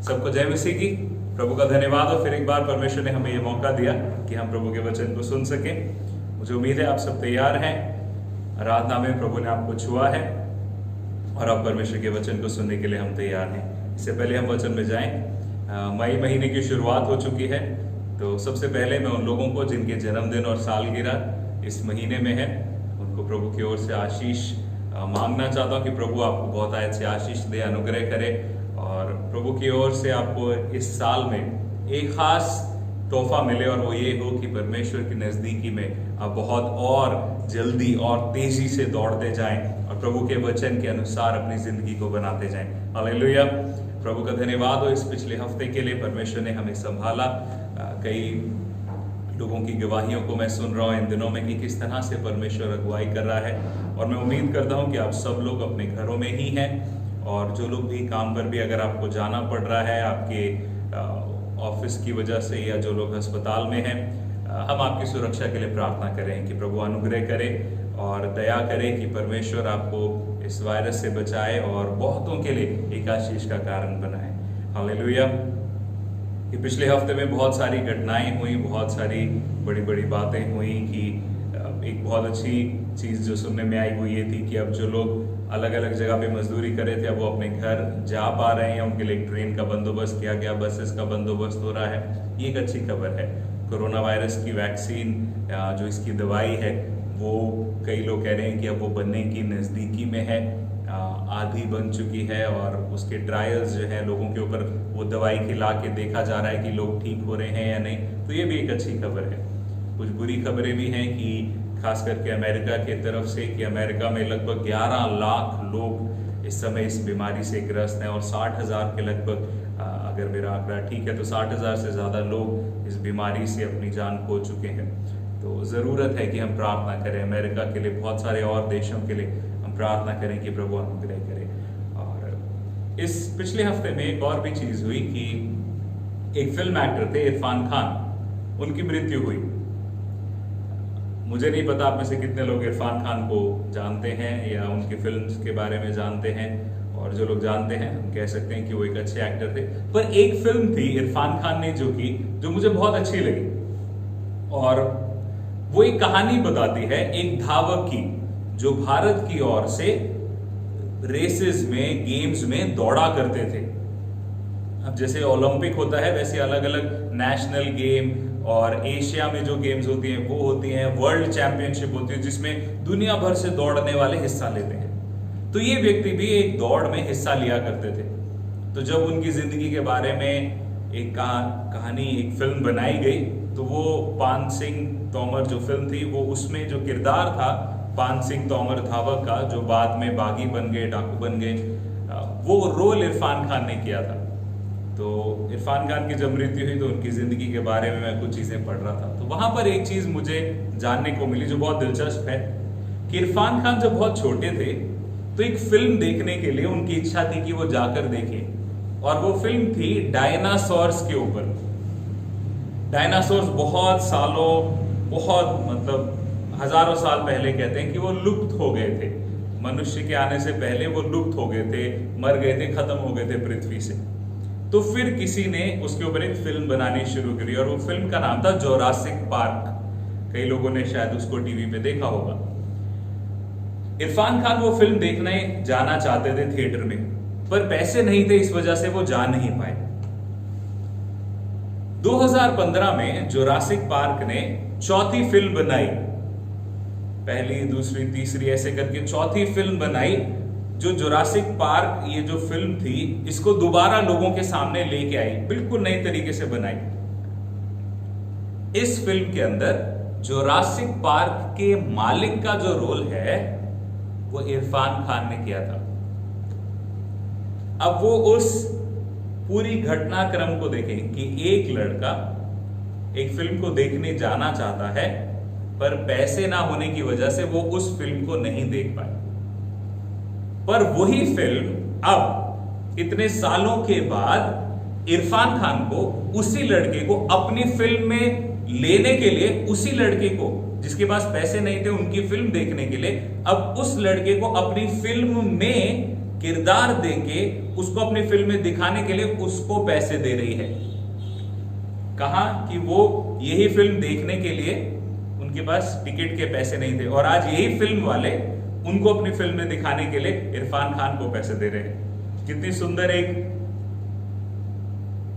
सबको जय मसीह की। प्रभु का धन्यवाद हो, फिर एक बार परमेश्वर ने हमें ये मौका दिया कि हम प्रभु के वचन को सुन सकें। मुझे उम्मीद है आप सब तैयार हैं। आराधना में प्रभु ने आपको छुआ है और अब परमेश्वर के वचन को सुनने के लिए हम तैयार हैं। इससे पहले हम वचन में जाएं, मई महीने की शुरुआत हो चुकी है। तो सबसे पहले मैं उन लोगों को जिनके जन्मदिन और सालगिरह इस महीने में है, उनको प्रभु की ओर से आशीष मांगना चाहता हूँ कि प्रभु आपको बहुत अच्छे आशीष दे, अनुग्रह करे और प्रभु की ओर से आपको इस साल में एक खास तोहफा मिले और वो ये हो कि परमेश्वर की नज़दीकी में आप बहुत और जल्दी और तेजी से दौड़ते जाएं और प्रभु के वचन के अनुसार अपनी जिंदगी को बनाते जाएं। हालेलुया। प्रभु का धन्यवाद हो इस पिछले हफ्ते के लिए। परमेश्वर ने हमें संभाला। कई लोगों की गवाहियों को मैं सुन रहा हूँ इन दिनों में कि किस तरह से परमेश्वर अगुवाई कर रहा है और मैं उम्मीद करता हूँ कि आप सब लोग अपने घरों में ही हैं और जो लोग भी काम पर भी अगर आपको जाना पड़ रहा है आपके ऑफिस की वजह से या जो लोग अस्पताल में हैं, हम आपकी सुरक्षा के लिए प्रार्थना करें कि प्रभु अनुग्रह करे और दया करे कि परमेश्वर आपको इस वायरस से बचाए और बहुतों के लिए एक आशीष का कारण बनाए। हालेलुया। कि पिछले हफ्ते में बहुत सारी घटनाएं हुई, बहुत सारी बड़ी बड़ी बातें हुई कि एक बहुत अच्छी चीज़ जो सुनने में आई वो ये थी कि अब जो लोग अलग अलग जगह पे मजदूरी कर रहे थे अब वो अपने घर जा पा रहे हैं। उनके लिए एक ट्रेन का बंदोबस्त किया गया, बसेस का बंदोबस्त हो रहा है। ये एक अच्छी खबर है। कोरोना वायरस की वैक्सीन जो इसकी दवाई है वो कई लोग कह रहे हैं कि अब वो बनने की नज़दीकी में है, आधी बन चुकी है और उसके ट्रायल्स जो है लोगों के ऊपर वो दवाई खिला के देखा जा रहा है कि लोग ठीक हो रहे हैं या नहीं। तो ये भी एक अच्छी खबर है। कुछ बुरी खबरें भी हैं कि खास करके अमेरिका की तरफ से कि अमेरिका में लगभग 11 लाख लोग इस समय इस बीमारी से ग्रस्त हैं और 60,000 के लगभग, अगर मेरा आंकड़ा ठीक है तो 60,000 से ज़्यादा लोग इस बीमारी से अपनी जान खो चुके हैं। तो ज़रूरत है कि हम प्रार्थना करें अमेरिका के लिए, बहुत सारे और देशों के लिए हम प्रार्थना करें कि प्रभु अनुग्रह करे। और इस पिछले हफ्ते में एक और भी चीज़ हुई कि एक फिल्म एक्टर थे इरफान खान, उनकी मृत्यु हुई। मुझे नहीं पता आप में से कितने लोग इरफान खान को जानते हैं या उनकी फिल्म्स के बारे में जानते हैं, और जो लोग जानते हैं हम कह सकते हैं कि वो एक अच्छे एक्टर थे। पर एक फिल्म थी इरफान खान ने जो की, जो मुझे बहुत अच्छी लगी और वो एक कहानी बताती है एक धावक की जो भारत की ओर से रेसेस में, गेम्स में दौड़ा करते थे। अब जैसे ओलंपिक होता है वैसे अलग अलग नेशनल गेम और एशिया में जो गेम्स होती हैं वो होती हैं, वर्ल्ड चैंपियनशिप होती है जिसमें दुनिया भर से दौड़ने वाले हिस्सा लेते हैं। तो ये व्यक्ति भी एक दौड़ में हिस्सा लिया करते थे। तो जब उनकी जिंदगी के बारे में एक कहानी, एक फिल्म बनाई गई तो वो पान सिंह तोमर जो फिल्म थी वो उसमें जो किरदार था पान सिंह तोमर धावक का, जो बाद में बागी बन गए, डाकू बन गए, वो रोल इरफान खान ने किया था। तो इरफान खान की जब मृत्यु हुई तो उनकी जिंदगी के बारे में मैं कुछ चीजें पढ़ रहा था तो वहां पर एक चीज मुझे जानने को मिली जो बहुत दिलचस्प है कि इरफान खान जब बहुत छोटे थे तो एक फिल्म देखने के लिए उनकी इच्छा थी कि वो जाकर देखें, और वो फिल्म थी डायनासोर्स के ऊपर। डायनासोर्स बहुत सालों, बहुत मतलब हजारों साल पहले कहते हैं कि वो लुप्त हो गए थे। मनुष्य के आने से पहले वो लुप्त हो गए थे, मर गए थे, खत्म हो गए थे पृथ्वी से। तो फिर किसी ने उसके ऊपर एक फिल्म बनानी शुरू करी और वो फिल्म का नाम था जोरासिक पार्क। कई लोगों ने शायद उसको टीवी पे देखा होगा। इरफान खान वो फिल्म देखने जाना चाहते थे थिएटर में, पर पैसे नहीं थे, इस वजह से वो जा नहीं पाए। 2015 में जोरासिक पार्क ने चौथी फिल्म बनाई, पहली, दूसरी, तीसरी ऐसे करके चौथी फिल्म बनाई। जो जोरासिक पार्क ये जो फिल्म थी इसको दोबारा लोगों के सामने लेके आई, बिल्कुल नई तरीके से बनाई। इस फिल्म के अंदर जोरासिक पार्क के मालिक का जो रोल है वो इरफान खान ने किया था। अब वो उस पूरी घटनाक्रम को देखें कि एक लड़का एक फिल्म को देखने जाना चाहता है पर पैसे ना होने की वजह से वो उस फिल्म को नहीं देख पाए। पर वही फिल्म अब इतने सालों के बाद इरफान खान को, उसी लड़के को अपनी फिल्म में लेने के लिए, उसी लड़के को जिसके पास पैसे नहीं थे उनकी फिल्म देखने के लिए, अब उस लड़के को अपनी फिल्म में किरदार देके उसको अपनी फिल्म में दिखाने के लिए उसको पैसे दे रही है। कहा कि वो यही फिल्म देखने के लिए उनके पास टिकट के पैसे नहीं थे, और आज यही फिल्म वाले उनको अपनी फिल्म में दिखाने के लिए इरफान खान को पैसे दे रहे हैं। कितनी सुंदर एक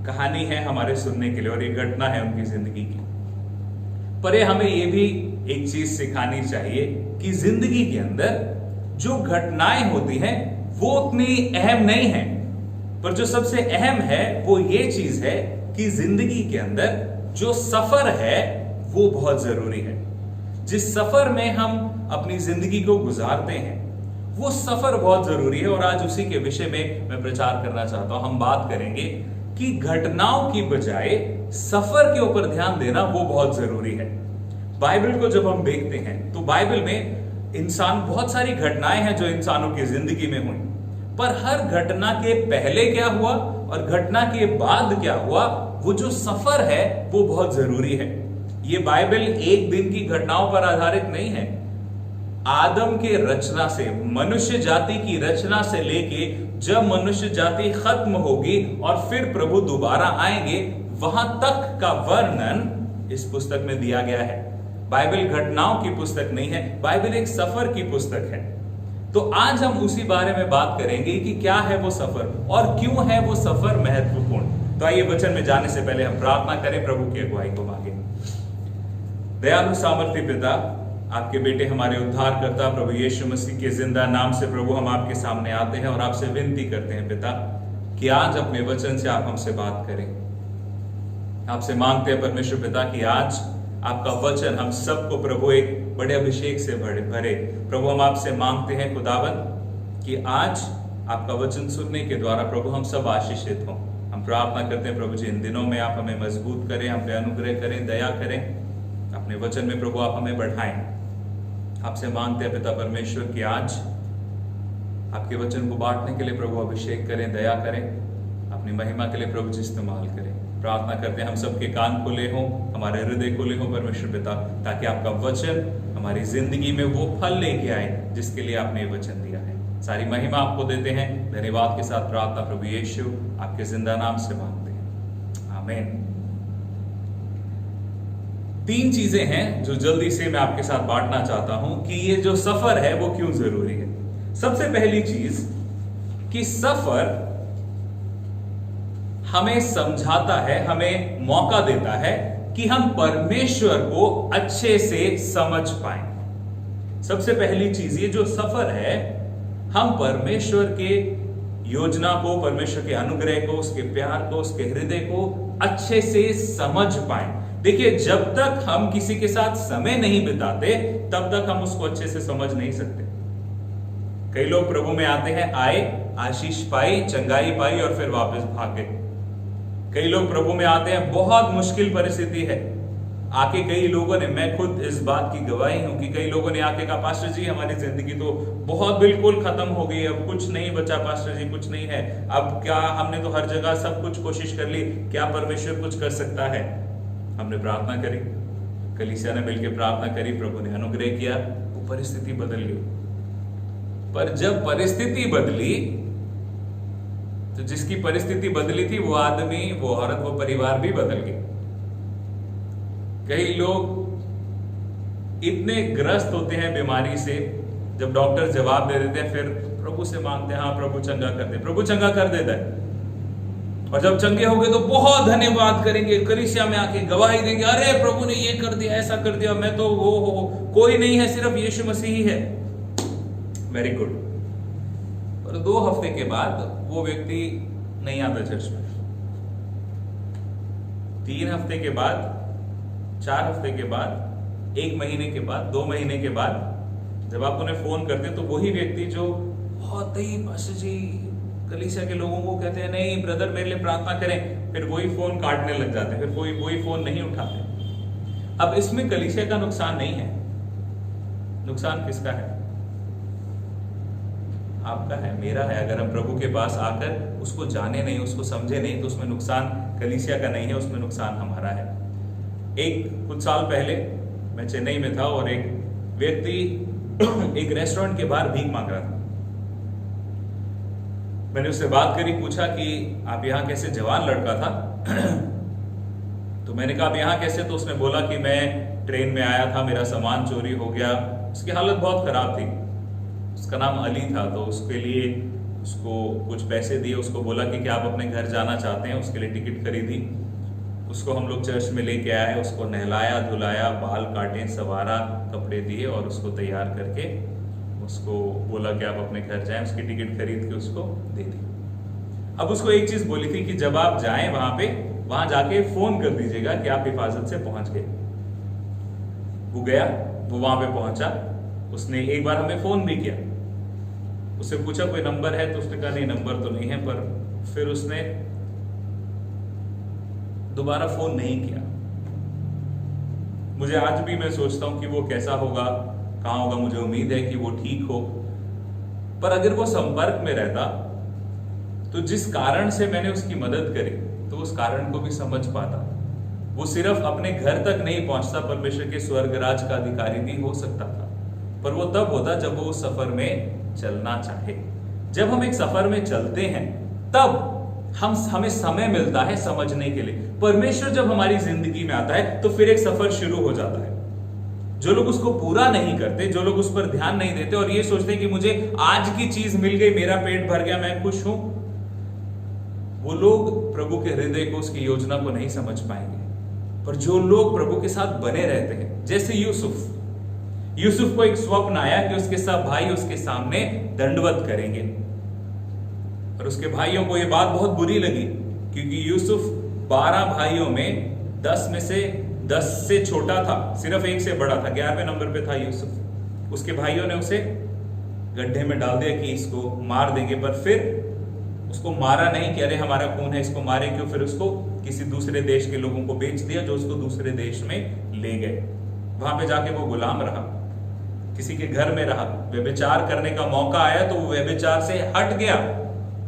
कहानी है हमारे सुनने के लिए, और ये घटना है उनकी जिंदगी की। पर ये हमें ये भी एक चीज सिखानी चाहिए कि जिंदगी के अंदर जो घटनाएं होती हैं वो उतनी अहम नहीं है, पर जो सबसे अहम है वो ये चीज है कि जिंदगी के अंदर जो सफर है वो बहुत जरूरी है। जिस सफर में हम अपनी जिंदगी को गुजारते हैं वो सफर बहुत जरूरी है, और आज उसी के विषय में मैं प्रचार करना चाहता हूं। हम बात करेंगे कि घटनाओं की बजाय सफर के ऊपर ध्यान देना वो बहुत जरूरी है। बाइबल को जब हम देखते हैं तो बाइबल में बहुत सारी घटनाएं हैं जो इंसानों की जिंदगी में हुई, पर हर घटना के पहले क्या हुआ और घटना के बाद क्या हुआ, वो जो सफर है वो बहुत जरूरी है। ये बाइबल एक दिन की घटनाओं पर आधारित नहीं है। आदम के रचना से, मनुष्य जाति की रचना से लेके जब मनुष्य जाति खत्म होगी और फिर प्रभु दोबारा आएंगे, वहां तक का वर्णन इस पुस्तक में दिया गया है। बाइबल घटनाओं की पुस्तक नहीं है, बाइबल एक सफर की पुस्तक है। तो आज हम उसी बारे में बात करेंगे कि क्या है वो सफर और क्यों है वो सफर महत्वपूर्ण। तो आइए वचन में जाने से पहले हम प्रार्थना करें, प्रभु की अगुवाई को मांगे। दयालु सामर्थ्य पिता, आपके बेटे हमारे उद्धार करता प्रभु यीशु मसीह के जिंदा नाम से प्रभु हम आपके सामने आते हैं और आपसे विनती करते हैं पिता कि आज अपने वचन से आप हमसे बात करें। आपसे मांगते हैं परमेश्वर पिता कि आज आपका वचन हम सबको प्रभु एक बड़े अभिषेक से भरे। प्रभु हम आपसे मांगते हैं खुदावन कि आज आपका वचन सुनने के द्वारा प्रभु हम सब आशीषित हों। हम प्रार्थना करते हैं प्रभु जी इन दिनों में आप हमें मजबूत करें, हम पे अनुग्रह करें, दया करें, अपने वचन में प्रभु आप हमें बढ़ाएं। आपसे मांगते हैं पिता परमेश्वर कि आज आपके वचन को बांटने के लिए प्रभु अभिषेक करें, दया करें, अपनी महिमा के लिए प्रभु जी इस्तेमाल करें। प्रार्थना करते हैं हम सबके कान खुले हों, हमारे हृदय खुले हों परमेश्वर पिता, ताकि आपका वचन हमारी जिंदगी में वो फल लेके आए जिसके लिए आपने ये वचन दिया है। सारी महिमा आपको देते हैं, धन्यवाद के साथ प्रार्थना प्रभु यीशु आपके जिंदा नाम से मांगते हैं, आमीन। 3 चीजें हैं जो जल्दी से मैं आपके साथ बांटना चाहता हूं कि ये जो सफर है वो क्यों जरूरी है। सबसे पहली चीज कि सफर हमें समझाता है, हमें मौका देता है कि हम परमेश्वर को अच्छे से समझ पाएं। सबसे पहली चीज ये जो सफर है, हम परमेश्वर के योजना को, परमेश्वर के अनुग्रह को, उसके प्यार को, उसके हृदय को अच्छे से समझ पाएं। देखिए, जब तक हम किसी के साथ समय नहीं बिताते तब तक हम उसको अच्छे से समझ नहीं सकते। कई लोग प्रभु में आते हैं, आए, आशीष पाई, चंगाई पाई और फिर वापस भागे। कई लोग प्रभु में आते हैं, बहुत मुश्किल परिस्थिति है, आके कई लोगों ने, मैं खुद इस बात की गवाही हूं कि कई लोगों ने आके कहा पास्टर जी हमारी जिंदगी तो बहुत बिल्कुल खत्म हो गई, अब कुछ नहीं बचा पास्टर जी, कुछ नहीं है, अब क्या, हमने तो हर जगह सब कुछ कोशिश कर ली, क्या परमेश्वर कुछ कर सकता है। हमने प्रार्थना करी, कलीसिया ने मिलकर प्रार्थना करी, प्रभु ने अनुग्रह किया, वो परिस्थिति बदल गई। पर जब परिस्थिति बदली तो जिसकी परिस्थिति बदली थी वो आदमी, वो औरत, वो परिवार भी बदल गए। कई लोग इतने ग्रस्त होते हैं बीमारी से, जब डॉक्टर जवाब दे देते हैं फिर प्रभु से मांगते हैं, हाँ प्रभु चंगा कर दे, प्रभु चंगा कर देता है, और जब चंगे हो गए तो बहुत धन्यवाद करेंगे, कलीसिया में आके गवाही देंगे, अरे प्रभु ने ये कर दिया, ऐसा कर दिया, मैं तो वो कोई नहीं है, सिर्फ यीशु मसीह ही है। Very good. पर 2 हफ्ते के बाद वो व्यक्ति नहीं आता चर्च में, 3 हफ्ते के बाद, 4 हफ्ते के बाद, 1 महीने के बाद, 2 महीने के बाद जब आप उन्हें फोन करते हैं तो वही व्यक्ति जो बहुत ही पास्टर जी कलीसिया के लोगों को कहते हैं नहीं ब्रदर मेरे लिए प्रार्थना करें, फिर वही फोन काटने लग जाते हैं, फिर वही फोन नहीं उठाते। अब इसमें कलीसिया का नुकसान नहीं है, नुकसान किसका है? आपका है, मेरा है। अगर हम प्रभु के पास आकर उसको जाने नहीं, उसको समझे नहीं, तो उसमें नुकसान कलीसिया का नहीं है, उसमें नुकसान हमारा है। कुछ साल पहले मैं चेन्नई में था और एक व्यक्ति एक रेस्टोरेंट के बाहर भीख मांग रहा था। मैंने उससे बात करी, पूछा कि आप यहाँ कैसे, जवान लड़का था। तो मैंने कहा आप यहाँ कैसे, तो उसने बोला कि मैं ट्रेन में आया था, मेरा सामान चोरी हो गया। उसकी हालत बहुत खराब थी। उसका नाम अली था। तो उसके लिए उसको कुछ पैसे दिए, उसको बोला कि क्या आप अपने घर जाना चाहते हैं, उसके लिए टिकट खरीदी। उसको हम लोग चर्च में लेके आए, उसको नहलाया धुलाया, बाल काटे, सवारा, कपड़े दिए और उसको तैयार करके उसको बोला कि आप अपने घर जाएं। उसकी टिकट खरीद के उसको दे दी। अब उसको एक चीज बोली थी कि जब आप जाएं वहां जाके फोन कर दीजिएगा कि आप हिफाजत से पहुंच गए। वो गया, वो वहां पे पहुंचा, उसने एक बार हमें फोन भी किया। उससे पूछा कोई नंबर है, तो उसने कहा नहीं नंबर तो नहीं है। पर फिर उसने दोबारा फोन नहीं किया। मुझे आज भी, मैं सोचता हूं कि वो कैसा होगा, कहां होगा। मुझे उम्मीद है कि वो ठीक हो। पर अगर वो संपर्क में रहता तो जिस कारण से मैंने उसकी मदद करी, तो उस कारण को भी समझ पाता। वो सिर्फ अपने घर तक नहीं पहुंचता, परमेश्वर के स्वर्ग राज का अधिकारी भी हो सकता था। पर वो तब होता जब वो उस सफर में चलना चाहे। जब हम एक सफर में चलते हैं तब हमें समय मिलता है समझने के लिए। परमेश्वर जब हमारी जिंदगी में आता है तो फिर एक सफर शुरू हो जाता है। जो लोग उसको पूरा नहीं करते, जो लोग उस पर ध्यान नहीं देते और ये सोचते हैं कि मुझे आज की चीज मिल गई, मेरा पेट भर गया, मैं खुश हूं, वो लोग प्रभु के हृदय को, उसकी योजना को नहीं समझ पाएंगे। पर जो लोग प्रभु के साथ बने रहते हैं, जैसे यूसुफ को एक स्वप्न आया कि उसके सब भाई उसके सामने दंडवत करेंगे। और उसके भाइयों को यह बात बहुत बुरी लगी, क्योंकि यूसुफ 12 भाइयों में 10 से छोटा था, सिर्फ एक से बड़ा था। 11वें नंबर पे था यूसुफ। उसके भाइयों ने उसे गड्ढे में डाल दिया कि इसको मार देंगे। पर फिर उसको मारा नहीं कि अरे हमारा खून है, इसको मारे क्यों। फिर उसको किसी दूसरे देश के लोगों को बेच दिया, जो उसको दूसरे देश में ले गए। वहां पे जाके वो गुलाम रहा, किसी के घर में रहा। व्यभिचार करने का मौका आया तो वो व्यभिचार से हट गया।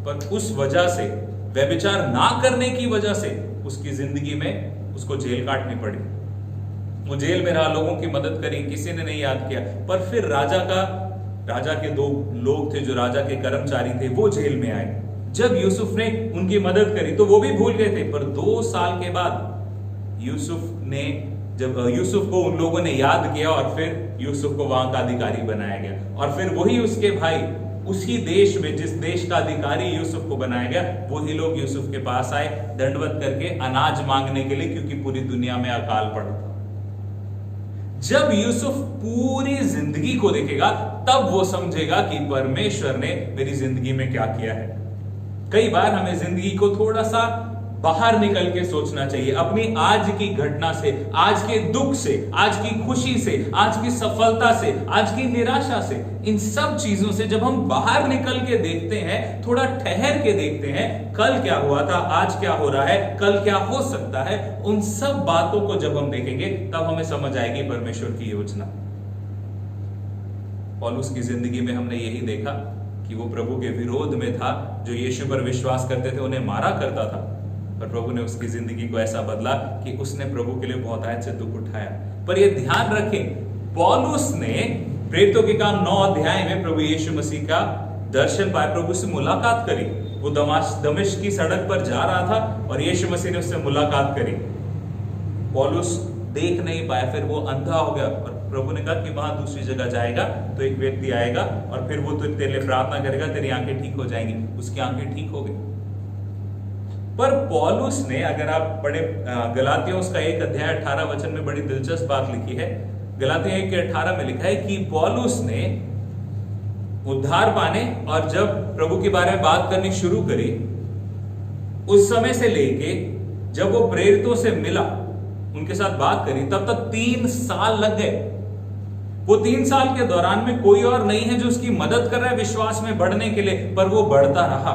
पर उस वजह से, व्यभिचार ना करने की वजह से, उसकी जिंदगी में उसको जेल काटनी पड़ी। वो जेल में रहा, लोगों की मदद करी, किसी ने नहीं याद किया। पर फिर राजा के 2 लोग थे जो राजा के कर्मचारी थे, वो जेल में आए। जब यूसुफ ने उनकी मदद करी तो वो भी भूल गए थे। पर 2 साल के बाद जब यूसुफ को उन लोगों ने याद किया और फिर यूसुफ को वहां का अधिकारी बनाया गया। और फिर वही उसके भाई उसी देश में, जिस देश का अधिकारी यूसुफ को बनाया गया, वही लोग यूसुफ के पास आए दंडवत करके अनाज मांगने के लिए, क्योंकि पूरी दुनिया में अकाल पड़ा था। जब यूसुफ पूरी जिंदगी को देखेगा तब वो समझेगा कि परमेश्वर ने मेरी जिंदगी में क्या किया है। कई बार हमें जिंदगी को थोड़ा सा बाहर निकल के सोचना चाहिए। अपनी आज की घटना से, आज के दुख से, आज की खुशी से, आज की सफलता से, आज की निराशा से, इन सब चीजों से जब हम बाहर निकल के देखते हैं, थोड़ा ठहर के देखते हैं, कल क्या हुआ था, आज क्या हो रहा है, कल क्या हो सकता है, उन सब बातों को जब हम देखेंगे तब हमें समझ आएगी परमेश्वर की योजना। पौलुस की जिंदगी में हमने यही देखा कि वो प्रभु के विरोध में था। जो यीशु पर विश्वास करते थे उन्हें मारा करता था, पर प्रभु ने उसकी जिंदगी को ऐसा बदला कि उसने प्रभु के लिए बहुत आयत से दुख उठाया। पर यह ध्यान रखें, पौलुस ने प्रेरितों के काम 9 अध्याय में प्रभु यीशु मसीह का दर्शन पाया, प्रभु से मुलाकात करी। वो दमिश्क की सड़क पर जा रहा था और यीशु मसीह ने उससे मुलाकात करी। पौलुस देख नहीं पाया, फिर वो अंधा हो गया। और प्रभु ने कहा कि वहां दूसरी जगह जाएगा तो एक व्यक्ति आएगा और फिर वो तो तेरे लिए प्रार्थना करेगा, तेरी आंखें ठीक हो जाएंगी। उसकी आंखें ठीक हो गई। पर पौलुस ने, अगर आप पढ़े गलातियों उसका 1 अध्याय 18 वचन में बड़ी दिलचस्प बात लिखी है। गलातियों 1:18 में लिखा है कि पौलुस ने उद्धार पाने और जब प्रभु के बारे में बात करनी शुरू करी, उस समय से लेके जब वो प्रेरितों से मिला, उनके साथ बात करी, तब तक 3 साल लग गए। वो 3 साल के दौरान में कोई और नहीं है जो उसकी मदद कर रहा है विश्वास में बढ़ने के लिए, पर वो बढ़ता रहा।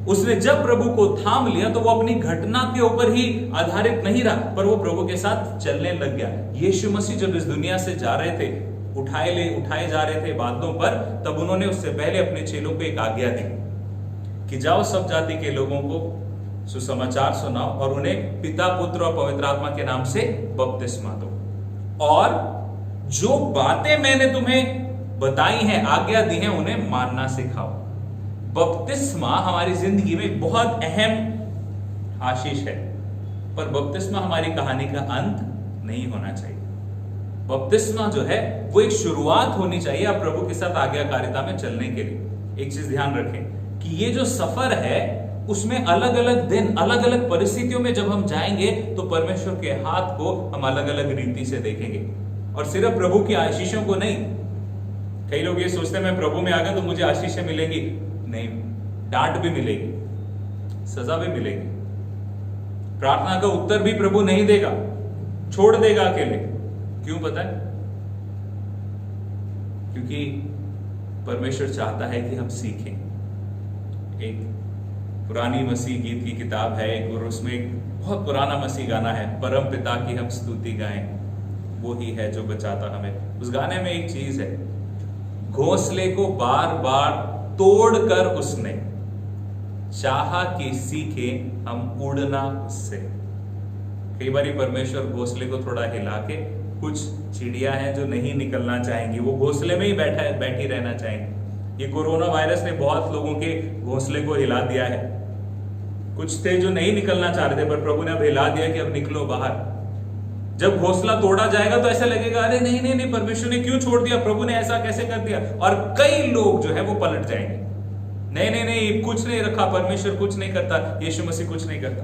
उसने जब प्रभु को थाम लिया तो वो अपनी घटना के ऊपर ही आधारित नहीं रहा, पर वो प्रभु के साथ चलने लग गया। यीशु मसीह जब इस दुनिया से जा रहे थे, उठाए जा रहे थे बादलों पर, तब उन्होंने उससे पहले अपने चेलों को एक आज्ञा दी कि जाओ सब जाति के लोगों को सुसमाचार सुनाओ और उन्हें पिता, पुत्र और पवित्र आत्मा के नाम से बपतिस्मा दो, और जो बातें मैंने तुम्हें बताई हैं, आज्ञा दी है, उन्हें मानना सिखाओ। बपतिस्मा हमारी जिंदगी में बहुत अहम आशीष है, पर बपतिस्मा हमारी कहानी का अंत नहीं होना चाहिए। बपतिस्मा जो है वो एक शुरुआत होनी चाहिए आप प्रभु के साथ आज्ञाकारिता में चलने के लिए। एक चीज ध्यान रखें कि ये जो सफर है उसमें अलग अलग दिन, अलग अलग परिस्थितियों में जब हम जाएंगे तो परमेश्वर के हाथ को हम अलग अलग रीति से देखेंगे, और सिर्फ प्रभु की आशीषों को नहीं। कई लोग ये सोचते हैं मैं प्रभु में आ गया तो मुझे आशीषें मिलेंगी, नहीं, डांट भी मिलेगी, सजा भी मिलेगी, प्रार्थना का उत्तर भी प्रभु नहीं देगा, छोड़ देगा अकेले। क्यों पता है? क्योंकि परमेश्वर चाहता है कि हम सीखें। एक पुरानी मसीह गीत की किताब है एक, और उसमें एक बहुत पुराना मसीह गाना है, परम पिता की हम स्तुति गाएं, वो ही है जो बचाता हमें। उस गाने में एक चीज है, घोंसले को बार बार तोड़कर उसने चाहा कि सीखे हम उड़ना उससे। कई बार परमेश्वर घोंसले को थोड़ा हिला के, कुछ चिड़िया हैं जो नहीं निकलना चाहेंगी, वो घोंसले में ही बैठी रहना चाहेंगी। ये कोरोना वायरस ने बहुत लोगों के घोंसले को हिला दिया है। कुछ थे जो नहीं निकलना चाह रहे थे, पर प्रभु ने अब हिला दिया कि अब निकलो बाहर। जब घोंसला तोड़ा जाएगा तो ऐसा लगेगा अरे नहीं नहीं नहीं, परमेश्वर ने क्यों छोड़ दिया, प्रभु ने ऐसा कैसे कर दिया, और कई लोग जो है वो पलट जाएंगे। नहीं नहीं नहीं, कुछ नहीं रखा, परमेश्वर कुछ नहीं करता, यीशु मसीह कुछ नहीं करता।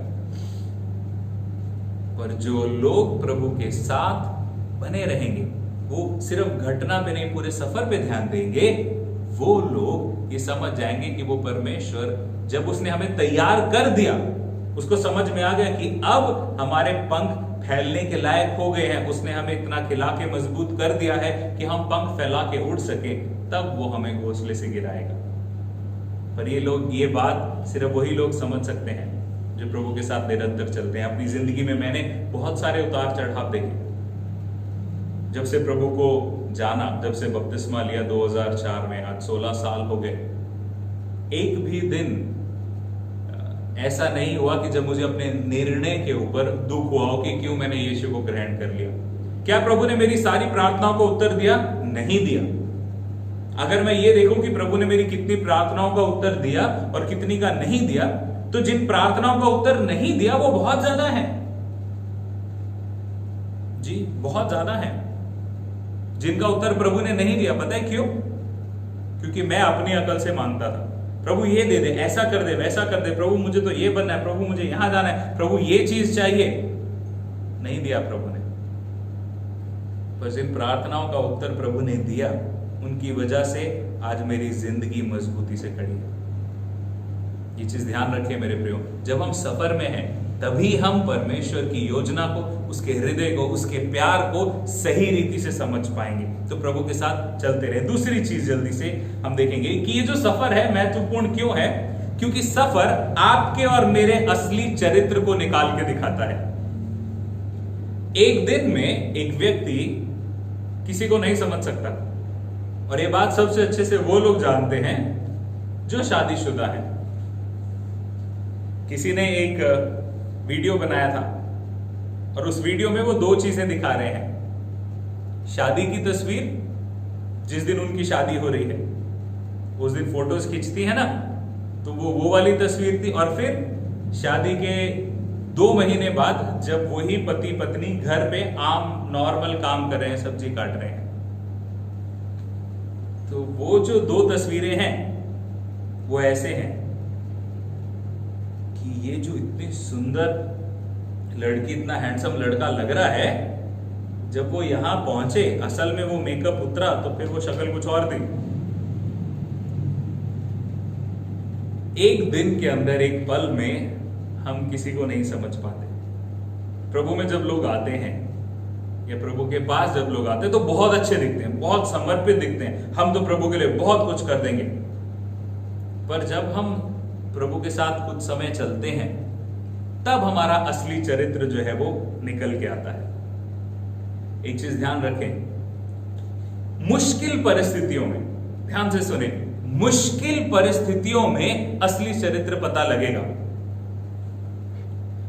पर जो लोग प्रभु के साथ बने रहेंगे, वो सिर्फ घटना पे नहीं पूरे सफर पे ध्यान देंगे, वो लोग ये समझ जाएंगे कि वो परमेश्वर जब उसने हमें तैयार कर दिया, उसको समझ में आ गया कि अब हमारे पंख फैलने के लायक हो गए हैं, उसने हमें इतना खिला के मजबूत कर दिया है कि हम पंख फैला के उड़ सके, तब वो हमें घोंसले से गिराएगा। पर ये बात सिर्फ वही लोग समझ सकते हैं जो प्रभु के साथ निरंतर चलते हैं। अपनी जिंदगी में मैंने बहुत सारे उतार चढ़ाव देखे। जब से प्रभु को जाना, जब से बपतिस्मा लिया 2004 में, आज 16 साल हो गए, एक भी दिन ऐसा नहीं हुआ कि जब मुझे अपने निर्णय के ऊपर दुख हुआ हो कि क्यों मैंने यीशु को ग्रहण कर लिया। क्या प्रभु ने मेरी सारी प्रार्थनाओं को उत्तर दिया? नहीं दिया। अगर मैं ये देखूं कि प्रभु ने मेरी कितनी प्रार्थनाओं का उत्तर दिया और कितनी का नहीं दिया, तो जिन प्रार्थनाओं का उत्तर नहीं दिया वो बहुत ज्यादा है जी, बहुत ज्यादा है। जिनका उत्तर प्रभु ने नहीं दिया, पता है क्यों? क्योंकि मैं अपनी अकल से मांगता था, प्रभु ये दे दे, ऐसा कर दे, वैसा कर दे, प्रभु मुझे तो ये बनना है, प्रभु मुझे यहां जाना है, प्रभु ये चीज चाहिए। नहीं दिया प्रभु ने। पर जिन प्रार्थनाओं का उत्तर प्रभु ने दिया, उनकी वजह से आज मेरी जिंदगी मजबूती से खड़ी है। ये चीज ध्यान रखें मेरे प्रियो, जब हम सफर में हैं तभी हम परमेश्वर की योजना को, उसके हृदय को, उसके प्यार को सही रीति से समझ पाएंगे। तो प्रभु के साथ चलते रहे। दूसरी चीज जल्दी से हम देखेंगे कि ये जो सफर है महत्वपूर्ण क्यों है? क्योंकि सफर आपके और मेरे असली चरित्र को निकाल के दिखाता है। एक दिन में एक व्यक्ति किसी को नहीं समझ सकता, और ये बात सबसे अच्छे से वो लोग जानते हैं जो शादीशुदा है। किसी ने एक वीडियो बनाया था और उस वीडियो में वो दो चीजें दिखा रहे हैं। शादी की तस्वीर, जिस दिन उनकी शादी हो रही है उस दिन फोटोज खींचती है ना, तो वो वाली तस्वीर थी। और फिर शादी के 2 महीने बाद जब वही पति पत्नी घर पे आम नॉर्मल काम कर रहे हैं, सब्जी काट रहे हैं, तो वो जो 2 तस्वीरें हैं वो ऐसे हैं कि ये जो इतनी सुंदर लड़की, इतना हैंडसम लड़का लग रहा है, जब वो यहां पहुंचे, असल में वो मेकअप उतरा तो फिर वो शक्ल कुछ और थी। एक दिन के अंदर, एक पल में हम किसी को नहीं समझ पाते। प्रभु में जब लोग आते हैं या प्रभु के पास जब लोग आते हैं तो बहुत अच्छे दिखते हैं, बहुत समर्पित दिखते हैं, हम तो प्रभु के लिए बहुत कुछ कर देंगे। पर जब हम प्रभु के साथ कुछ समय चलते हैं, तब हमारा असली चरित्र जो है वो निकल के आता है। एक चीज ध्यान रखें, मुश्किल परिस्थितियों में, ध्यान से सुने, मुश्किल परिस्थितियों में असली चरित्र पता लगेगा।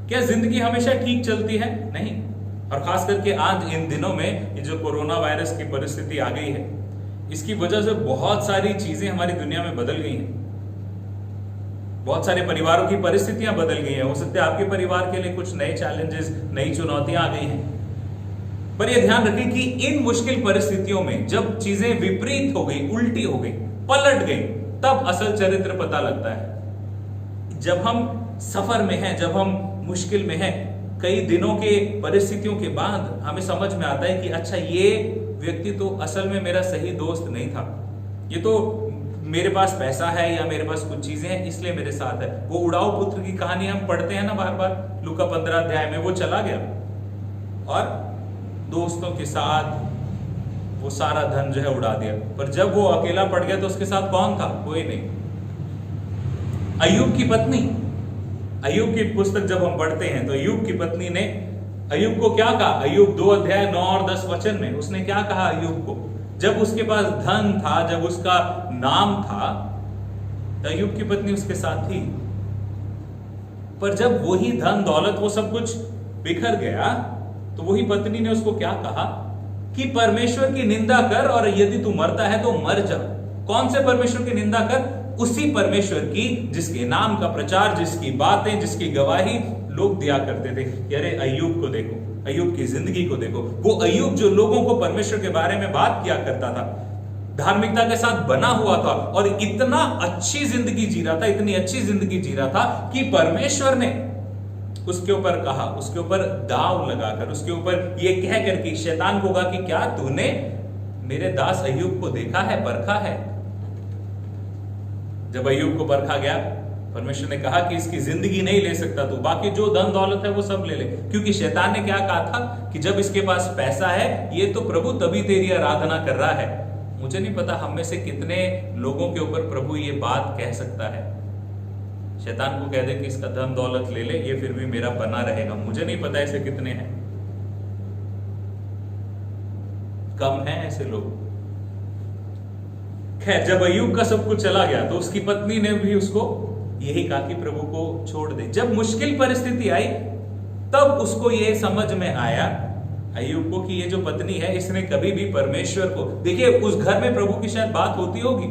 क्या जिंदगी हमेशा ठीक चलती है? नहीं। और खास करके आज इन दिनों में ये जो कोरोना वायरस की परिस्थिति आ गई है, इसकी वजह से बहुत सारी चीजें हमारी दुनिया में बदल गई हैं। बहुत सारे परिवारों की परिस्थितियां बदल गई हैं। हो सकता है आपके परिवार के लिए कुछ नए चैलेंजेस, नई चुनौतियां आ गई हैं। पर यह ध्यान रखें कि इन मुश्किल परिस्थितियों में जब चीजें विपरीत हो गई, उल्टी हो गई, पलट गई, तब असल चरित्र पता लगता है। जब हम सफर में हैं, जब हम मुश्किल में हैं, कई दिनों के परिस्थितियों के बाद हमें समझ में आता है कि अच्छा, ये व्यक्ति तो असल में मेरा सही दोस्त नहीं था। ये तो मेरे पास पैसा है या मेरे पास कुछ चीजें हैं इसलिए मेरे साथ है। वो उड़ाऊ पुत्र की कहानी हम पढ़ते हैं ना बार बार, लूका 15 अध्याय में। वो चला गया और दोस्तों के साथ वो सारा धन जो है उड़ा दिया। पर जब वो अकेला पड़ गया तो उसके साथ कौन था? कोई नहीं। अय्यूब की पत्नी, अय्यूब की पुस्तक जब हम पढ़ते हैं तो अय्यूब की पत्नी ने अय्यूब को क्या कहा? अय्यूब 2 अध्याय 9 और 10 वचन में उसने क्या कहा अय्यूब को? जब उसके पास धन था, जब उसका नाम था, तो अय्यूब की पत्नी उसके साथ थी। पर जब वही धन दौलत वो सब कुछ बिखर गया तो वही पत्नी ने उसको क्या कहा कि परमेश्वर की निंदा कर और यदि तू मरता है तो मर जा। कौन से परमेश्वर की निंदा कर? उसी परमेश्वर की जिसके नाम का प्रचार, जिसकी बातें, जिसकी गवाही लोग दिया करते थे। अरे अय्यूब को देखो, अय्यूब की जिंदगी को देखो। वो अय्यूब जो लोगों को परमेश्वर के बारे में बात किया करता था, धार्मिकता के साथ बना हुआ था और इतना अच्छी जिंदगी जी रहा था, इतनी अच्छी जिंदगी जी रहा था कि परमेश्वर ने उसके ऊपर कहा, उसके ऊपर दाव लगाकर, उसके ऊपर यह कहकर कि शैतान को कहा कि क्या तूने मेरे दास अय्यूब को देखा है, परखा है? जब अय्यूब को परखा गया, परमेश्वर ने कहा कि इसकी जिंदगी नहीं ले सकता तू, बाकी जो धन दौलत है वो सब ले ले। क्योंकि शैतान ने क्या कहा था कि जब इसके पास पैसा है, ये तो प्रभु तभी तेरी आराधना कर रहा है। मुझे नहीं पता हम में से कितने लोगों के ऊपर प्रभु ये बात कह सकता है। शैतान को कह दे कि इसका धन दौलत ले ले, ये फिर भी मेरा बना रहेगा। मुझे नहीं पता ऐसे कितने हैं, कम हैं ऐसे लोग। खैर, जब अय्यूब का सब कुछ चला गया तो उसकी पत्नी ने भी उसको यही कहा कि प्रभु को छोड़ दे। जब मुश्किल परिस्थिति आई तब उसको यह समझ में आया अय्यूब को कि ये जो पत्नी है इसने कभी भी परमेश्वर को, देखिए उस घर में प्रभु की शायद बात होती होगी,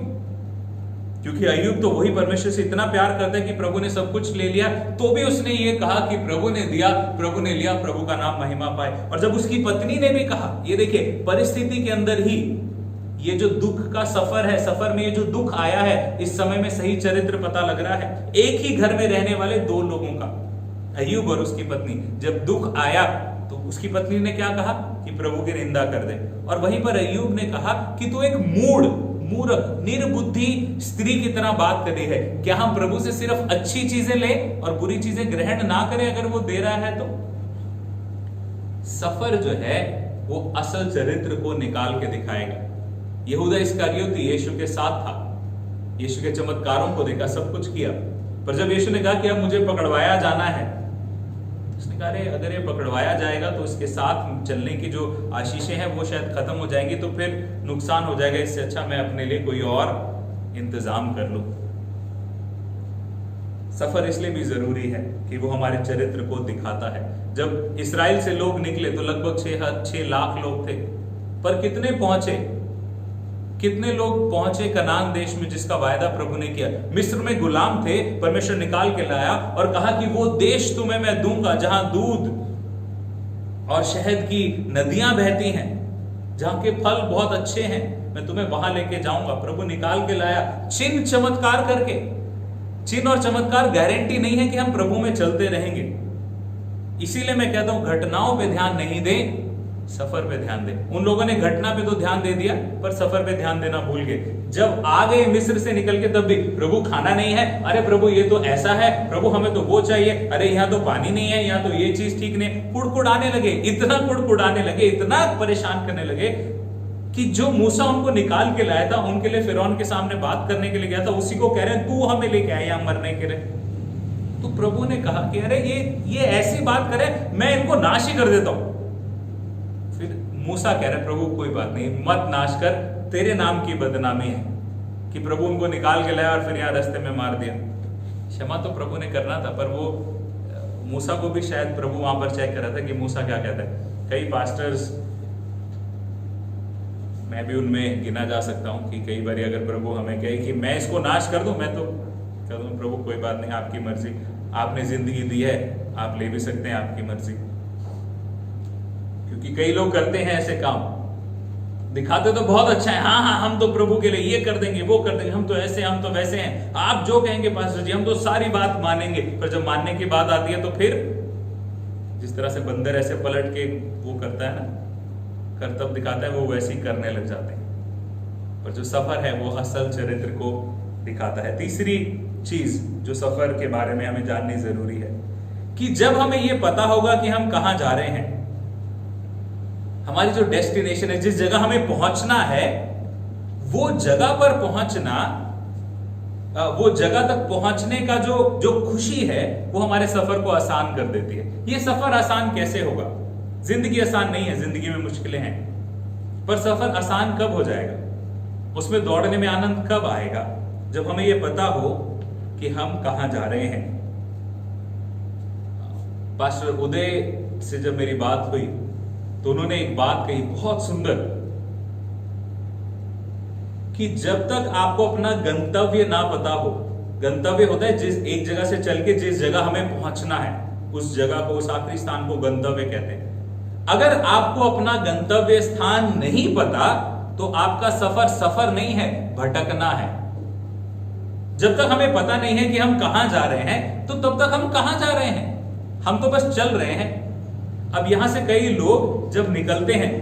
क्योंकि अय्यूब तो वही परमेश्वर से इतना प्यार करता है कि प्रभु ने सब कुछ ले लिया तो भी उसने ये कहा कि प्रभु ने दिया, प्रभु ने लिया, प्रभु का नाम महिमा पाए। और जब उसकी पत्नी ने भी कहा, ये देखिए परिस्थिति के अंदर ही ये जो दुख का सफर है, सफर में ये जो दुख आया है, इस समय में सही चरित्र पता लग रहा है। एक ही घर में रहने वाले 2 लोगों का, अय्यूब और उसकी पत्नी। जब दुख आया तो उसकी पत्नी ने क्या कहा कि प्रभु की निंदा कर दे, और वहीं पर अय्यूब ने कहा कि तू एक मूर्ख, निर्बुद्धि स्त्री की तरह बात कर रही है। क्या हम प्रभु से सिर्फ अच्छी चीजें लें और बुरी चीजें ग्रहण ना करें अगर वो दे रहा है तो? सफर जो है वो असल चरित्र को निकाल के दिखाएगा। यहूदा इस्करियोती यीशु के साथ था, यीशु के चमत्कारों को देखा, सब कुछ किया, पर जब यीशु ने कहा कि अब मुझे पकड़वाया जाना है, उसने कहा अरे अगर ये पकड़वाया जाएगा तो इसके साथ चलने की जो आशीषें हैं वो शायद खत्म हो जाएंगी, तो फिर नुकसान हो जाएगा। इससे अच्छा मैं अपने लिए कोई और इंतजाम कर लूं। सफर इसलिए भी जरूरी है कि वो हमारे चरित्र को दिखाता है। जब इस्राएल से लोग निकले तो लगभग 6 लाख लोग थे, पर कितने पहुंचे? कितने लोग पहुंचे कनान देश में जिसका वायदा प्रभु ने किया? मिस्र में गुलाम थे, परमेश्वर निकाल के लाया और कहा कि वो देश तुम्हें मैं दूंगा जहां दूध और शहद की नदियां बहती हैं, जहां के फल बहुत अच्छे हैं, मैं तुम्हें वहां लेके जाऊंगा। प्रभु निकाल के लाया चिन्ह चमत्कार करके। चिन्ह और चमत्कार गारंटी नहीं है कि हम प्रभु में चलते रहेंगे। इसीलिए मैं कहता हूं घटनाओं पे ध्यान नहीं दें, सफर पे ध्यान दें। उन लोगों ने घटना पे तो ध्यान दे दिया पर सफर पे ध्यान देना भूल गए। जब आ गए मिस्र से निकल के तब भी प्रभु खाना नहीं है, अरे प्रभु ये तो ऐसा है, प्रभु हमें तो वो चाहिए, अरे यहाँ तो पानी नहीं है, यहाँ तो ये चीज ठीक नहीं। कुड़कुड़ाने लगे, इतना कुड़कुड़ाने लगे, इतना परेशान करने लगे कि जो मूसा उनको निकाल के लाया था, उनके लिए फिरौन के सामने बात करने के लिए गया था, उसी को कह रहे हैं तू हमें लेके आया यहाँ मरने के लिए। तो प्रभु ने कहा कि अरे ये ऐसी बात करे, मैं इनको नाश ही कर देता हूं। फिर मूसा कह रहे प्रभु कोई बात नहीं, मत नाश कर, तेरे नाम की बदनामी है कि प्रभु उनको निकाल के लाया और फिर यहाँ रास्ते में मार दिया। क्षमा तो प्रभु ने करना था, पर वो मूसा को भी शायद प्रभु वहां पर चेक कर रहा था कि मूसा क्या कहता है। कई पास्टर्स, मैं भी उनमें गिना जा सकता हूं कि कई बार अगर प्रभु हमें कहे कि मैं इसको नाश कर दूं, मैं तो कह दूं प्रभु कोई बात नहीं, आपकी मर्जी, आपने जिंदगी दी है, आप ले भी सकते हैं, आपकी मर्जी। क्योंकि कई लोग करते हैं ऐसे काम, दिखाते तो बहुत अच्छा है, हाँ हाँ हम तो प्रभु के लिए ये कर देंगे वो कर देंगे, हम तो ऐसे हम तो वैसे हैं, आप जो कहेंगे पास्टर जी हम तो सारी बात मानेंगे। पर जब मानने की बात आती है तो फिर जिस तरह से बंदर ऐसे पलट के वो करता है ना, करतब दिखाता है, वो वैसे ही करने लग जाते हैं। पर जो सफर है वो असल चरित्र को दिखाता है। तीसरी चीज जो सफर के बारे में हमें जाननी जरूरी है कि जब हमें ये पता होगा कि हम कहां जा रहे हैं, हमारी जो डेस्टिनेशन है, जिस जगह हमें पहुंचना है, वो जगह पर पहुंचना, वो जगह तक पहुंचने का जो खुशी है वो हमारे सफर को आसान कर देती है। ये सफर आसान कैसे होगा? जिंदगी आसान नहीं है, जिंदगी में मुश्किलें हैं, पर सफर आसान कब हो जाएगा, उसमें दौड़ने में आनंद कब आएगा? जब हमें यह पता हो कि हम कहां जा रहे हैं। पास्टर उदय से जब मेरी बात हुई तो उन्होंने एक बात कही बहुत सुंदर, कि जब तक आपको अपना गंतव्य ना पता हो, गंतव्य होता है जिस एक जगह से चल के जिस जगह हमें पहुंचना है, उस जगह को, उस आखिरी स्थान को गंतव्य कहते हैं। अगर आपको अपना गंतव्य स्थान नहीं पता तो आपका सफर सफर नहीं है, भटकना है। जब तक हमें पता नहीं है कि हम कहां जा रहे हैं तो तब तक हम कहां जा रहे हैं, हम तो बस चल रहे हैं। अब यहां से कई लोग जब निकलते हैं,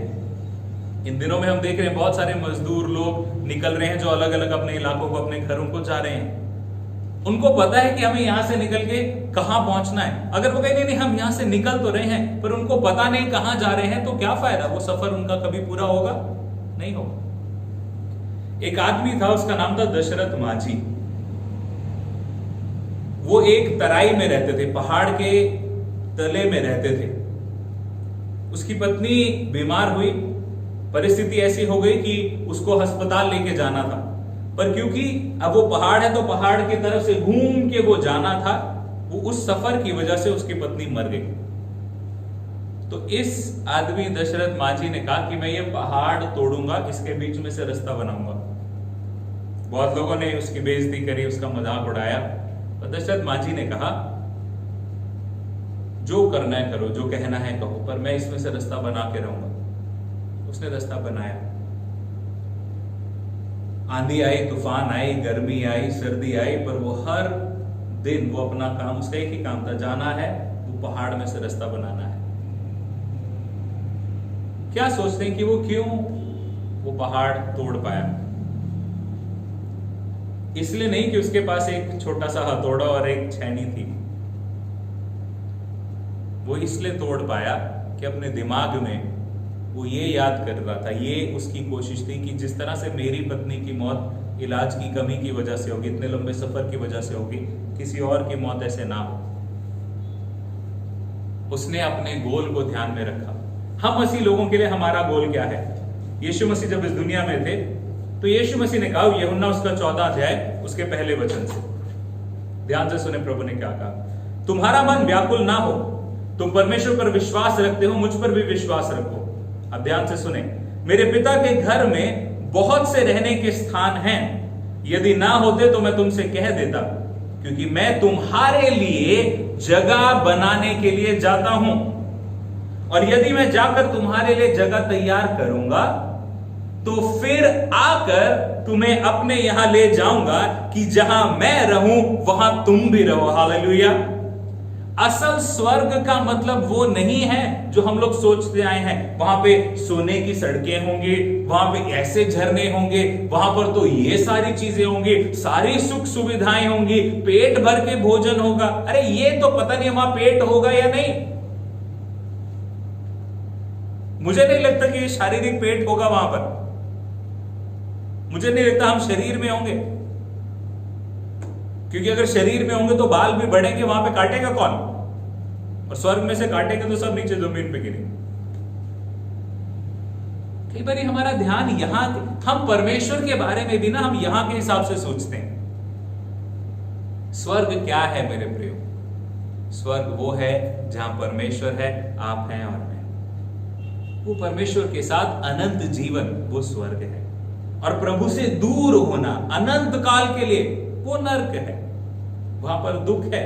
इन दिनों में हम देख रहे हैं बहुत सारे मजदूर लोग निकल रहे हैं जो अलग अलग अपने इलाकों को, अपने घरों को जा रहे हैं। उनको पता है कि हमें यहां से निकल के कहां पहुंचना है। अगर वो कहेंगे नहीं हम यहां से निकल तो रहे हैं पर उनको पता नहीं कहां जा रहे हैं, तो क्या फायदा, वो सफर उनका कभी पूरा होगा नहीं होगा। एक आदमी था, उसका नाम था दशरथ माझी। वो एक तराई में रहते थे, पहाड़ के तले में रहते थे। उसकी पत्नी बीमार हुई, परिस्थिति ऐसी हो गई कि उसको अस्पताल लेके जाना था, पर क्योंकि अब वो पहाड़ है तो पहाड़ की तरफ से घूम के वो जाना था, वो उस सफर की वजह से उसकी पत्नी मर गई। तो इस आदमी दशरथ माझी ने कहा कि मैं ये पहाड़ तोड़ूंगा, इसके बीच में से रास्ता बनाऊंगा। बहुत लोगों ने उसकी बेइज्जती करी, उसका मजाक उड़ाया, तो दशरथ माझी ने कहा जो करना है करो, जो कहना है कहो, पर मैं इसमें से रास्ता बना के रहूंगा। उसने रास्ता बनाया। आंधी आई, तूफान आई, गर्मी आई, सर्दी आई, पर वो हर दिन वो अपना काम, उसका एक ही काम था, जाना है, वो पहाड़ में से रास्ता बनाना है। क्या सोचते हैं कि वो क्यों वो पहाड़ तोड़ पाया? इसलिए नहीं कि उसके पास एक छोटा सा हथौड़ा और एक छैनी थी। वो इसलिए तोड़ पाया कि अपने दिमाग में वो ये याद कर रहा था, ये उसकी कोशिश थी कि जिस तरह से मेरी पत्नी की मौत इलाज की कमी की वजह से होगी, इतने लंबे सफर की वजह से होगी, किसी और की मौत ऐसे ना हो। उसने अपने गोल को ध्यान में रखा। हम मसीह लोगों के लिए हमारा गोल क्या है? यीशु मसीह जब इस दुनिया में थे तो यीशु मसीह ने कहा, यूहन्ना उसका 14 अध्याय उसके पहले वचन से, ध्यान से सुने प्रभु ने क्या कहा, तुम्हारा मन व्याकुल ना हो, तुम परमेश्वर पर विश्वास रखते हो, मुझ पर भी विश्वास रखो। अब ध्यान से सुने, मेरे पिता के घर में बहुत से रहने के स्थान हैं, यदि ना होते तो मैं तुमसे कह देता, क्योंकि मैं तुम्हारे लिए जगह बनाने के लिए जाता हूं, और यदि मैं जाकर तुम्हारे लिए जगह तैयार करूंगा तो फिर आकर तुम्हें अपने यहां ले जाऊंगा कि जहां मैं रहूं वहां तुम भी रहो। हालेलुया। असल स्वर्ग का मतलब वो नहीं है जो हम लोग सोचते आए हैं, वहां पे सोने की सड़कें होंगी, वहां पे ऐसे झरने होंगे, वहां पर तो ये सारी चीजें होंगी, सारी सुख सुविधाएं होंगी, पेट भर के भोजन होगा। अरे ये तो पता नहीं वहां पेट होगा या नहीं। मुझे नहीं लगता कि ये शारीरिक पेट होगा वहां पर। मुझे नहीं लगता हम शरीर में होंगे, क्योंकि अगर शरीर में होंगे तो बाल भी बढ़ेंगे, वहां पे काटेगा कौन? और स्वर्ग में से काटेंगे तो सब नीचे जमीन पे गिरेंगे। कई बार हमारा ध्यान यहां, हम परमेश्वर के बारे में भी ना हम यहां के हिसाब से सोचते हैं। स्वर्ग क्या है मेरे प्रियो? स्वर्ग वो है जहां परमेश्वर है, आप हैं और मैं। वो परमेश्वर के साथ अनंत जीवन, वो स्वर्ग है। और प्रभु से दूर होना अनंत काल के लिए, वो नर्क है। वहां पर दुख है,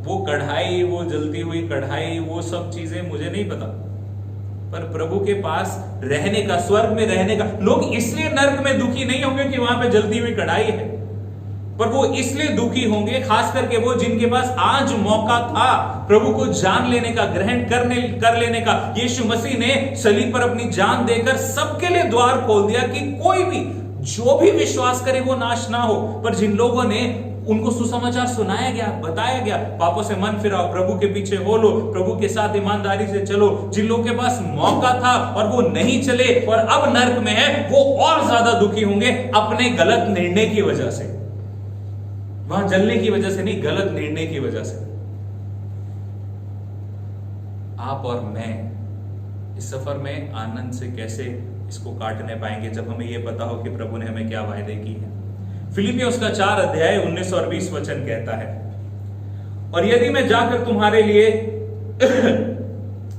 वो कढ़ाई, वो जलती हुई कढ़ाई, वो सब चीजें मुझे नहीं पता, पर प्रभु के पास रहने का, स्वर्ग में रहने का, लोग इसलिए नर्क में दुखी नहीं होंगे कि वहां पे जलती हुई कढ़ाई है, पर वो इसलिए दुखी होंगे, खास करके वो जिनके पास आज मौका था प्रभु को जान लेने का, ग्रहण कर लेने का। यीशु मसीह ने सलीब पर अपनी जान देकर सबके लिए द्वार खोल दिया कि कोई भी जो भी विश्वास करे वो नाश ना हो। पर जिन लोगों ने, उनको सुसमाचार सुनाया गया, बताया गया, पापों से मन फिराओ, प्रभु के पीछे हो लो, प्रभु के साथ ईमानदारी से चलो, जिन लोगों के पास मौका था और वो नहीं चले और अब नर्क में है, वो और ज्यादा दुखी होंगे अपने गलत निर्णय की वजह से, वहां जलने की वजह से नहीं, गलत निर्णय की वजह से। आप और मैं इस सफर में आनंद से कैसे इसको काटने पाएंगे जब हमें यह पता हो कि प्रभु ने हमें क्या वायदे की है। फिलिपियों उसका 4 अध्याय 19 और 20 वचन कहता है, और यदि मैं जाकर तुम्हारे लिए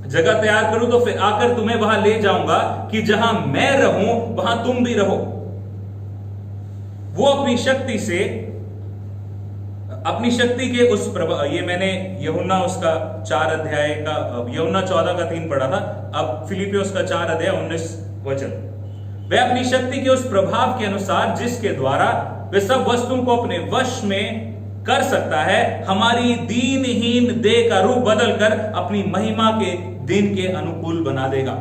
जगह तैयार करूं तो फिर आकर तुम्हें वहां ले जाऊंगा कि जहां मैं रहूं वहां तुम भी रहो। वो अपनी शक्ति के उस ये मैंने यूहन्ना उसका 4 अध्याय का, यूहन्ना 14 का 3 पढ़ा था, अब फिलिपियों उसका 4 अध्याय 19 वचन। वह अपनी शक्ति के उस प्रभाव के अनुसार जिसके द्वारा वह सब वस्तुओं को अपने वश में कर सकता है, हमारी दीनहीन देह का रूप बदलकर अपनी महिमा के दिन के अनुकूल बना देगा।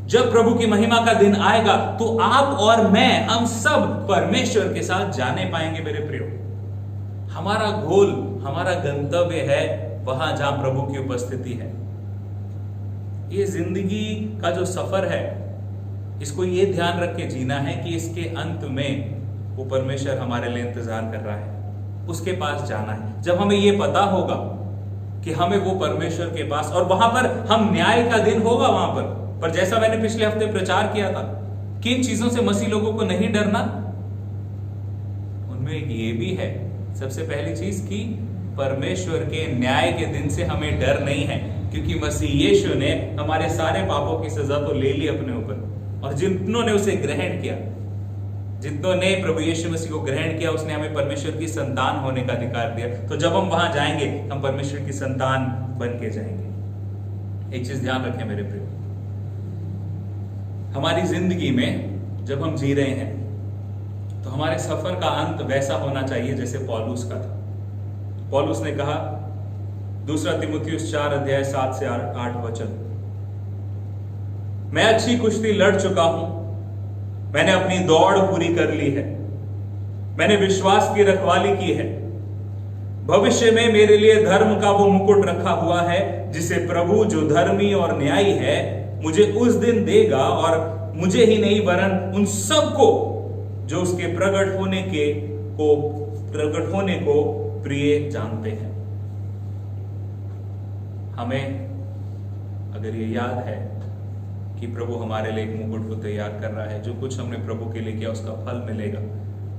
जब प्रभु की महिमा का दिन आएगा तो आप और मैं, हम सब परमेश्वर के साथ जाने पाएंगे। मेरे प्रियो, हमारा गोल, हमारा गंतव्य है वहां जहां प्रभु की उपस्थिति है। ये जिंदगी का जो सफर है, इसको ये ध्यान रख के जीना है कि इसके अंत में वो परमेश्वर हमारे लिए इंतजार कर रहा है, उसके पास जाना है। जब हमें ये पता होगा कि हमें वो परमेश्वर के पास, और वहां पर हम, न्याय का दिन होगा वहां पर जैसा मैंने पिछले हफ्ते प्रचार किया था, किन चीजों से मसीह लोगों को नहीं डरना, उनमें ये भी है सबसे पहली चीज कि परमेश्वर के न्याय के दिन से हमें डर नहीं है, क्योंकि मसीह यीशु ने हमारे सारे पापों की सजा तो ले ली अपने ऊपर, और जितनों ने उसे ग्रहण किया, जितनों ने प्रभु यीशु मसीह को ग्रहण किया, उसने हमें परमेश्वर की संतान होने का अधिकार दिया। तो जब हम वहां जाएंगे, हम परमेश्वर की संतान बन के जाएंगे। एक चीज ध्यान रखें मेरे प्रिय, हमारी जिंदगी में जब हम जी रहे हैं तो हमारे सफर का अंत वैसा होना चाहिए जैसे पौलुस का था। पौलुस ने कहा, 2 तीमुथियुस 4 अध्याय 7 से 8 वचन, मैं अच्छी कुश्ती लड़ चुका हूं, मैंने अपनी दौड़ पूरी कर ली है, मैंने विश्वास की रखवाली की है। भविष्य में मेरे लिए धर्म का वो मुकुट रखा हुआ है जिसे प्रभु जो धर्मी और न्यायी है मुझे उस दिन देगा, और मुझे ही नहीं वरन उन सबको जो उसके प्रकट होने को प्रिय जानते हैं। हमें अगर ये याद है कि प्रभु हमारे लिए एक मुकुट को तैयार कर रहा है, जो कुछ हमने प्रभु के लिए किया उसका फल मिलेगा,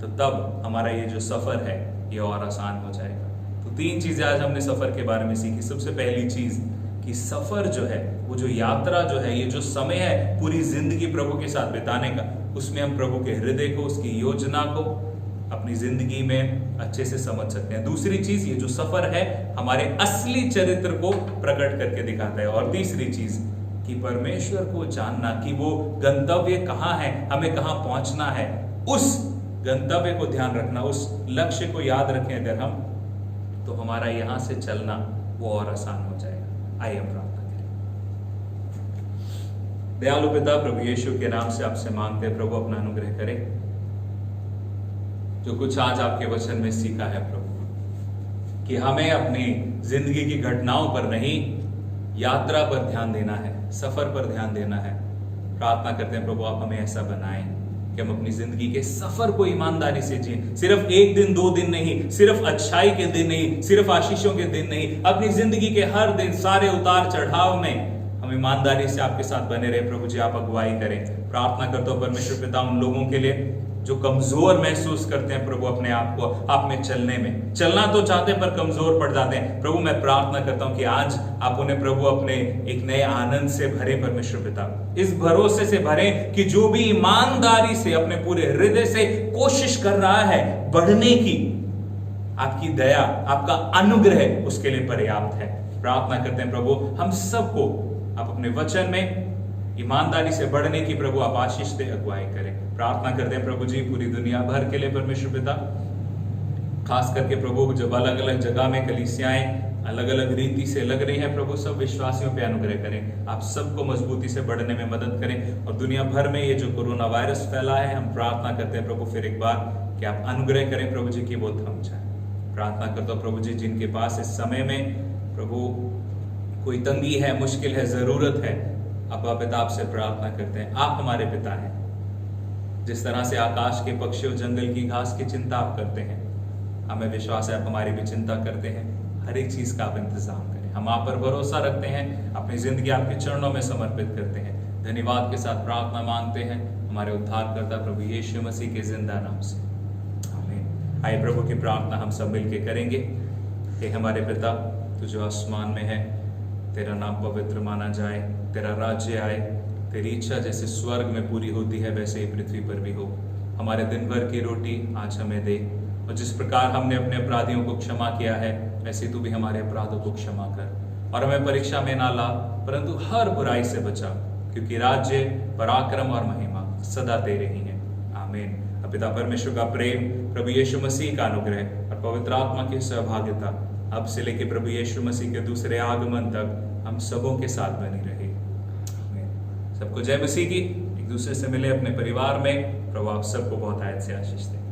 तो तब हमारा ये जो सफर है ये और आसान हो जाएगा। तो 3 चीजें आज हमने सफर के बारे में सीखी। सबसे पहली चीज कि सफर जो है, वो जो यात्रा जो है, ये जो समय है पूरी जिंदगी प्रभु के साथ बिताने का, उसमें हम प्रभु के हृदय को, उसकी योजना को अपनी जिंदगी में अच्छे से समझ सकते हैं। दूसरी चीज, ये जो सफर है हमारे असली चरित्र को प्रकट करके दिखाता है। और तीसरी चीज कि परमेश्वर को जानना कि वो गंतव्य कहाँ है, हमें कहाँ पहुंचना है, उस गंतव्य को ध्यान रखना, उस लक्ष्य को याद रखें अगर हम, तो हमारा यहां से चलना वो और आसान हो जाएगा। आइए हम प्रार्थना करें। दयालु पिता, प्रभु यीशु के नाम से आपसे मांगते हैं प्रभु अपना अनुग्रह करें। जो कुछ आज आपके वचन में सीखा है प्रभु, कि हमें अपनी जिंदगी की घटनाओं पर नहीं, यात्रा पर ध्यान देना है, सफर पर ध्यान देना है। प्रार्थना करते हैं प्रभु आप हमें ऐसा बनाएं कि हम अपनी जिंदगी के सफर को ईमानदारी से जिएं। सिर्फ 1 दिन 2 दिन नहीं, सिर्फ अच्छाई के दिन नहीं, सिर्फ आशीषों के दिन नहीं, अपनी जिंदगी के हर दिन, सारे उतार चढ़ाव में हम ईमानदारी से आपके साथ बने रहे। प्रभु जी आप अगुवाई करें। प्रार्थना करता हूं परमेश्वर पिता उन लोगों के लिए जो कमजोर महसूस करते हैं प्रभु, अपने आप को आप में चलने में, चलना तो चाहते हैं पर कमजोर पड़ जाते हैं। प्रभु मैं प्रार्थना करता हूं कि आज आप उन्हें प्रभु अपने एक नए आनंद से भरे परमेश्वर पिता, इस भरोसे से भरे कि जो भी ईमानदारी से अपने पूरे हृदय से कोशिश कर रहा है बढ़ने की, आपकी दया, आपका अनुग्रह उसके लिए पर्याप्त है। प्रार्थना करते हैं प्रभु हम सबको आप अपने वचन में ईमानदारी से बढ़ने की प्रभु आप आशीष दे, अगुवाई करें। प्रार्थना करते हैं प्रभु जी पूरी दुनिया भर के लिए परमेश्वर पिता, खास करके प्रभु जब अलग अलग जगह में कलीसियाएं अलग अलग रीति से लग रही है प्रभु, सब विश्वासियों पे अनुग्रह करें, आप सबको मजबूती से बढ़ने में मदद करें। और दुनिया भर में ये जो कोरोना वायरस फैला है, हम प्रार्थना करते हैं प्रभु फिर एक बार कि आप अनुग्रह करें प्रभु जी कि वो थम जाए। प्रार्थना करता हूं प्रभु जी जिनके पास इस समय में प्रभु कोई तंगी है, मुश्किल है, जरूरत है, अब्बा पिता आपसे प्रार्थना करते हैं, आप हमारे पिता हैं। जिस तरह से आकाश के पक्षियों, जंगल की घास की चिंता आप करते हैं, हमें विश्वास है आप हमारी भी चिंता करते हैं। हर एक चीज का आप इंतजाम करें, हम आप पर भरोसा रखते हैं, अपनी जिंदगी आपके चरणों में समर्पित करते हैं। धन्यवाद के साथ प्रार्थना मांगते हैं हमारे उद्धारकर्ता प्रभु यीशु मसीह के जिंदा नाम से, आमीन। आइए प्रभु की प्रार्थना हम सब मिलके करेंगे। हे हमारे पिता, तू जो आसमान में है, तेरा नाम पवित्र माना जाए, तेरा राज्य आए, तेरी इच्छा जैसे स्वर्ग में पूरी होती है वैसे ही पृथ्वी पर भी हो। हमारे दिन भर की रोटी आज हमें दे, और जिस प्रकार हमने अपने अपराधियों को क्षमा किया है वैसे तू भी हमारे अपराधों को क्षमा कर, और हमें परीक्षा में ना ला परंतु हर बुराई से बचा, क्योंकि राज्य, पराक्रम और महिमा सदा तेरे ही है, आमीन। पिता परमेश्वर का प्रेम, प्रभु यीशु मसीह का अनुग्रह और पवित्र आत्मा की सहभागिता अब से लेकर प्रभु यीशु मसीह के दूसरे आगमन तक हम सबों के साथ बनी रहे, आमीन। सबको जय मसीह की। एक दूसरे से मिले अपने परिवार में, प्रभु आप सबको बहुत आयत से आशीष दे।